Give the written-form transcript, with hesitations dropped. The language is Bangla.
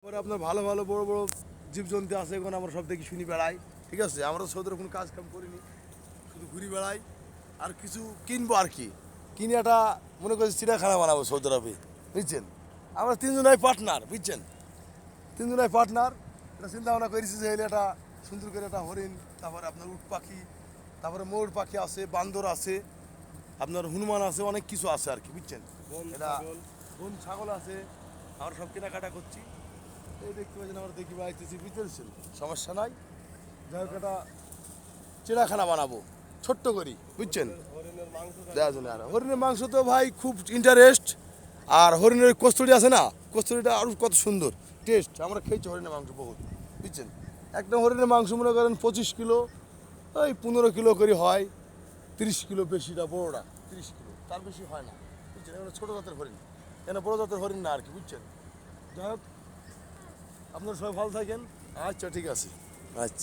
পরে আপনার ভালো ভালো বড় বড় জীবজন্তু আছে, এখন আমরা সব দেখি শুনি বেড়াই। ঠিক আছে, আমরা তো সৌদের কোনো কাজ কাম করিনি, শুধু ঘুরি বেড়াই। আর কিছু কিনবো আর কি, কিনে একটা মনে করছি চিড়িয়াখানা বানাবো সৌদি আরবে, বুঝছেন। আমরা তিনজনাই পার্টনার, বুঝছেন, তিনজনাই পার্টনার। এটা চিন্তা ভাবনা করেছি যে এলে একটা সুন্দর করে একটা হরিণ, তারপরে আপনার উট পাখি, তারপরে ময়ূর পাখি আছে, বান্দর আছে, আপনার হনুমান আছে, অনেক কিছু আছে আর কি, বুঝছেন। এটা বন ছাগল আছে, আমরা সব কেনাকাটা করছি। এই দেখতে পাচ্ছেন আমরা দেখি বেড়াইতেছি, বুঝতে পারছেন, সমস্যা নাই। যাই হোক একটা চিড়িয়াখানা বানাবো ছোট্ট করি, বুঝছেন, দেওয়ার জন্য। আর হরিণের মাংস তো ভাই খুব ইন্টারেস্ট। আর হরিণের কস্তুরি আছে না, কস্তুরিটা আরও কত সুন্দর টেস্ট, আমরা খেয়েছি হরিণের মাংস বহুত, বুঝছেন। একটা হরিণের মাংস মনে করেন 25 কিলো, ওই 15 কিলো করে হয়, 30 কিলো বেশিটা বড়োটা 30 কিলো, তার বেশি হয় না, বুঝছেন। এগুলো ছোটো জাতের হরিণ, কেন বড়ো জাতের হরিণ না আর কি, বুঝছেন। যাই হোক আপনারা সবাই ভালো থাকেন। আচ্ছা ঠিক আছে, আচ্ছা।